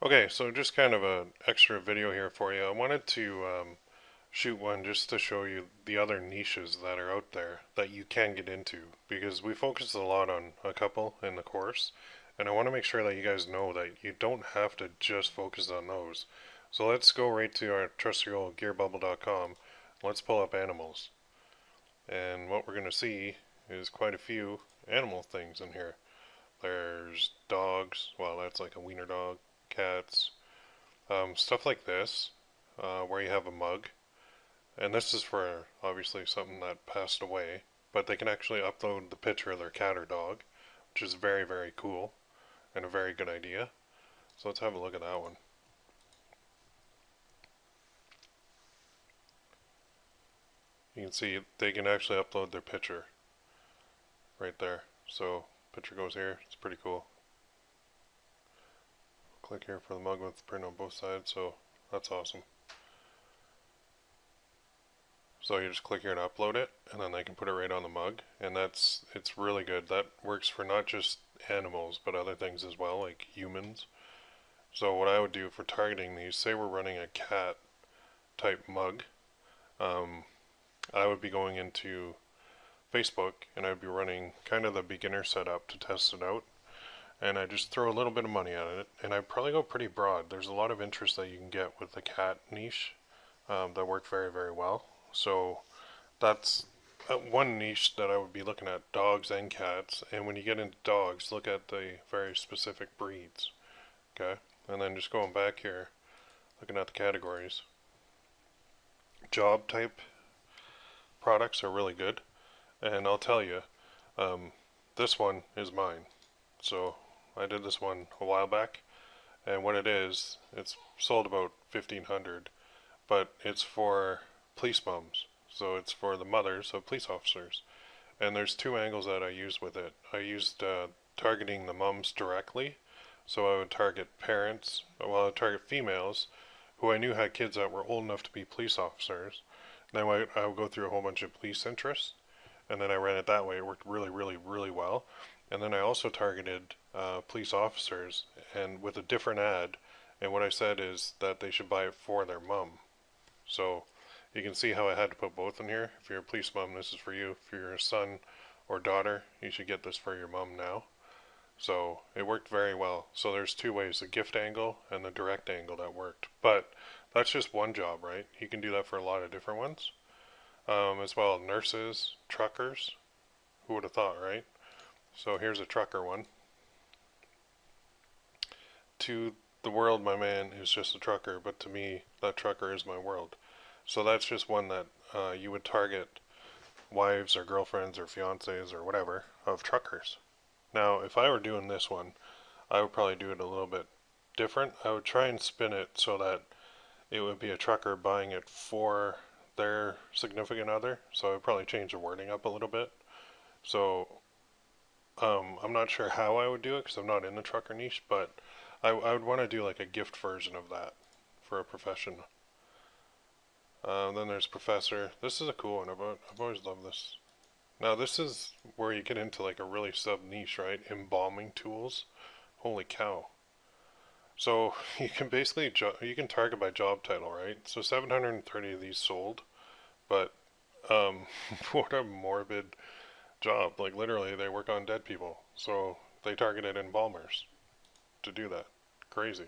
Okay, so just kind of an extra video here for you. I wanted to shoot one just to show you the other niches that are out there that you can get into because we focus a lot on a couple in the course, and I want to make sure that you guys know that you don't have to just focus on those. So let's go right to our trusty old gearbubble.com. Let's pull up animals, and what we're going to see is quite a few animal things in here. There's dogs, well, that's like a wiener dog, cats, stuff like this, where you have a mug, and this is for obviously something that passed away, but they can actually upload the picture of their cat or dog, which is very, very cool and a very good idea. So let's have a look at that one. You can see they can actually upload their picture right there. So picture goes here. It's pretty cool. Click here for the mug with the print on both sides. So that's awesome. So you just click here and upload it, and then they can put it right on the mug, and it's really good. That works for not just animals, but other things as well, like humans. So what I would do for targeting these, say we're running a cat type mug, um, I would be going into Facebook and I'd be running kind of the beginner setup to test it out, and I just throw a little bit of money at it, and I probably go pretty broad. There's a lot of interest that you can get with the cat niche that work very, very well. So that's one niche that I would be looking at, dogs and cats. And when you get into dogs, look at the very specific breeds. Okay, and then just going back here, looking at the categories. Job type products are really good, and I'll tell you, um, this one is mine. So I did this one a while back, and what it is, it's sold about 1,500, but it's for police moms. So it's for the mothers of police officers. And there's two angles that I used with it. I used targeting the moms directly. So I would target parents, well, I would target females who I knew had kids that were old enough to be police officers. Then I would go through a whole bunch of police interests, and then I ran it that way. It worked really, really, really well. And then I also targeted police officers, and with a different ad. And what I said is that they should buy it for their mom. So you can see how I had to put both in here. If you're a police mom, this is for you. If you're a son or daughter, you should get this for your mom now. So it worked very well. So there's two ways, the gift angle and the direct angle that worked. But that's just one job, right? You can do that for a lot of different ones. As well, nurses, truckers. Who would have thought, right? So here's a trucker one. To the world, my man is just a trucker, but to me, that trucker is my world. So that's just one that you would target wives or girlfriends or fiancés or whatever of truckers. Now, if I were doing this one, I would probably do it a little bit different. I would try and spin it so that it would be a trucker buying it for their significant other. So I would probably change the wording up a little bit. So I'm not sure how I would do it because I'm not in the trucker niche, but I would want to do like a gift version of that for a profession. Then there's Professor. This is a cool one. I've always loved this. Now this is where you get into like a really sub niche, right? Embalming tools. Holy cow. So you can basically you can target by job title, right? So 730 of these sold, but what a morbid job. Like literally, they work on dead people, so they targeted embalmers to do that. Crazy.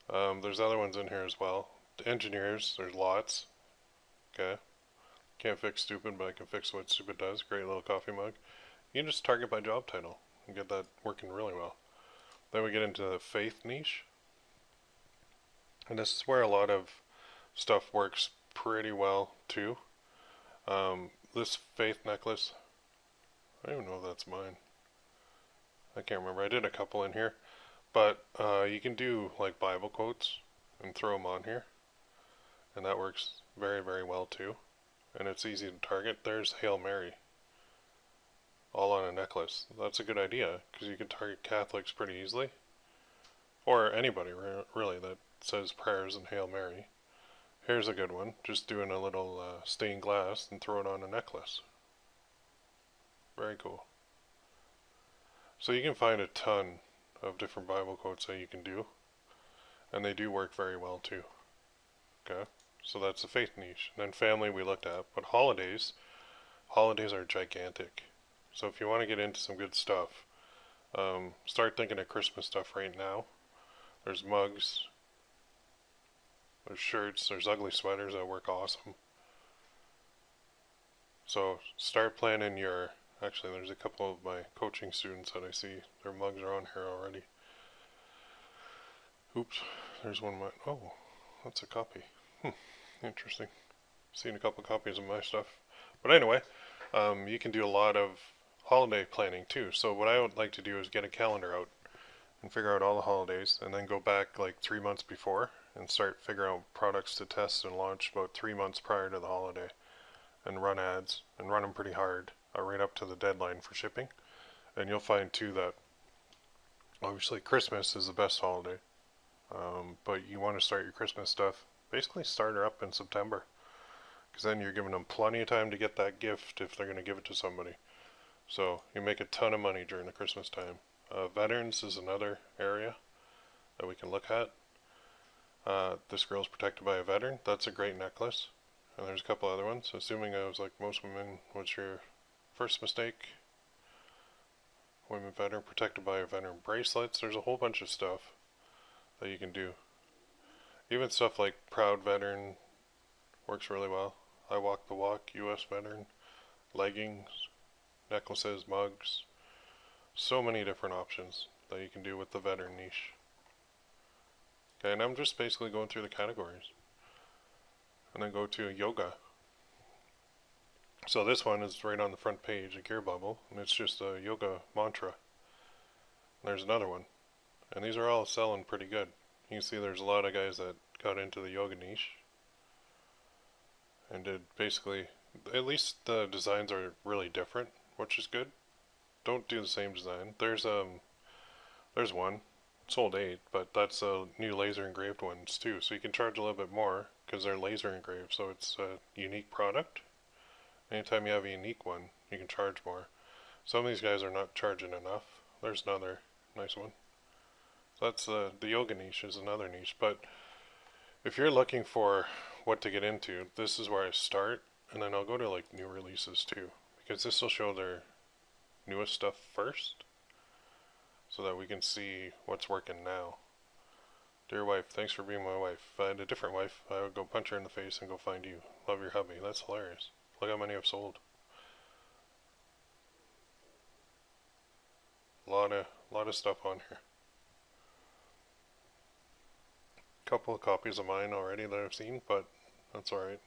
There's other ones in here as well. Engineers, there's lots. Okay. Can't fix stupid, but I can fix what stupid does. Great little coffee mug. You can just target by job title and get that working really well. Then we get into the faith niche. And this is where a lot of stuff works pretty well too. This faith necklace, I don't even know if that's mine. I can't remember. I did a couple in here. But you can do like Bible quotes and throw them on here. And that works very, very well too. And it's easy to target. There's Hail Mary, all on a necklace. That's a good idea because you can target Catholics pretty easily, or anybody really that says prayers and Hail Mary. Here's a good one. Just doing a little stained glass and throw it on a necklace. Very cool. So you can find a ton of different Bible quotes that you can do. and they do work very well too. Okay, so that's the faith niche. And then family we looked at, but holidays are gigantic. So if you want to get into some good stuff, start thinking of Christmas stuff right now. There's mugs, there's shirts, there's ugly sweaters that work awesome. So start planning your. Actually, there's a couple of my coaching students that I see. Their mugs are on here already. Oops, there's one of my. Oh, that's a copy. Interesting. Seen a couple copies of my stuff. But anyway, you can do a lot of holiday planning too. So what I would like to do is get a calendar out and figure out all the holidays, and then go back like 3 months before and start figuring out products to test and launch about 3 months prior to the holiday, and run ads and run them pretty hard right up to the deadline for shipping. And you'll find too that obviously Christmas is the best holiday, but you want to start your Christmas stuff, basically start her up in September, because then you're giving them plenty of time to get that gift if they're going to give it to somebody. So you make a ton of money during the Christmas time. Veterans is another area that we can look at. This girl's protected by a veteran. That's a great necklace. And there's a couple other ones. Assuming I was like most women, what's your first mistake? Women veteran, protected by a veteran bracelets. There's a whole bunch of stuff that you can do. Even stuff like proud veteran works really well. I walk the walk, US veteran, leggings, necklaces, mugs. So many different options that you can do with the veteran niche. Okay, and I'm just basically going through the categories. And then go to yoga. So this one is right on the front page, a gear bubble, and it's just a yoga mantra. And there's another one. And these are all selling pretty good. You can see there's a lot of guys that got into the yoga niche and did basically, at least the designs are really different, which is good. Don't do the same design. There's one, sold 8, but that's new laser engraved ones too, so you can charge a little bit more because they're laser engraved, so it's a unique product. Anytime you have a unique one, you can charge more. Some of these guys are not charging enough. There's another nice one. So that's the yoga niche is another niche, but if you're looking for what to get into, this is where I start, and then I'll go to like new releases too, because this will show their newest stuff first, so that we can see what's working now. Dear wife, thanks for being my wife. If I had a different wife, I would go punch her in the face and go find you. Love your hubby. That's hilarious. Look how many I've sold. A lot of stuff on here. Couple of copies of mine already that I've seen, but that's alright.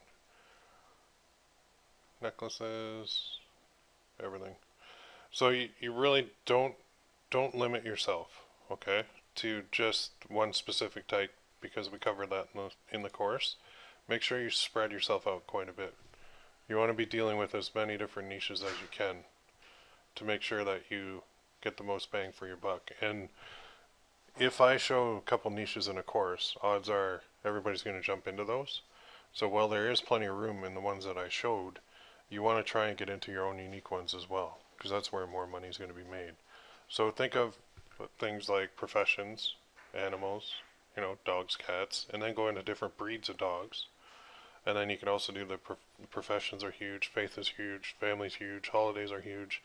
Necklaces, everything. So you really don't limit yourself, okay, to just one specific type, because we covered that in the course. Make sure you spread yourself out quite a bit. You want to be dealing with as many different niches as you can to make sure that you get the most bang for your buck. And if I show a couple niches in a course, odds are everybody's going to jump into those. So while there is plenty of room in the ones that I showed, you want to try and get into your own unique ones as well, because that's where more money is going to be made. So think of things like professions, animals, dogs, cats, and then go into different breeds of dogs. And then you can also do the professions are huge, faith is huge, family's huge, holidays are huge,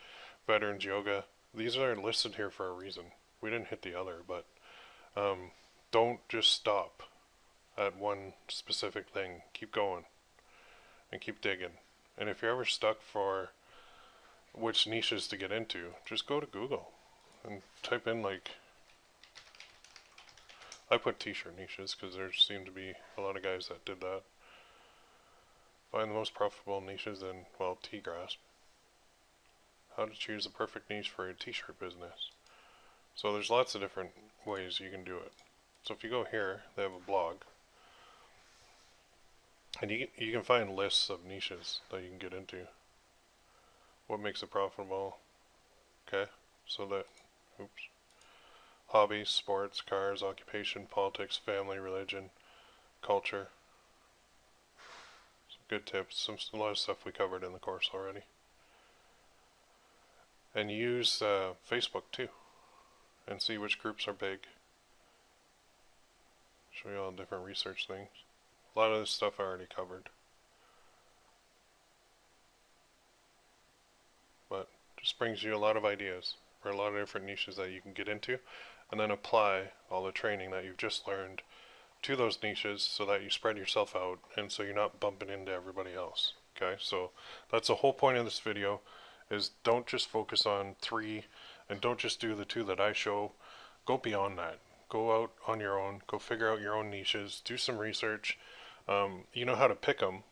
veterans, yoga. These are listed here for a reason. We didn't hit the other, but don't just stop at one specific thing. Keep going and keep digging. And if you're ever stuck for which niches to get into, just go to Google and type in, like, I put t-shirt niches because there seem to be a lot of guys that did that. Find the most profitable niches in, well, T-Grasp. How to choose the perfect niche for a t-shirt business. So there's lots of different ways you can do it. So if you go here, they have a blog. And you can find lists of niches that you can get into. What makes it profitable? Okay, so that, oops. Hobbies, sports, cars, occupation, politics, family, religion, culture. Some good tips. A lot of stuff we covered in the course already. And use Facebook too, and see which groups are big. Show you all different research things. A lot of this stuff I already covered. But just brings you a lot of ideas for a lot of different niches that you can get into, and then apply all the training that you've just learned to those niches so that you spread yourself out and so you're not bumping into everybody else. Okay, so that's the whole point of this video, is don't just focus on 3 and don't just do the 2 that I show. Go beyond that. Go out on your own. Go figure out your own niches. Do some research. You know how to pick them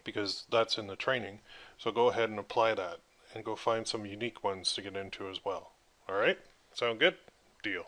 because that's in the training. So go ahead and apply that and go find some unique ones to get into as well. Alright? Sound good? Deal.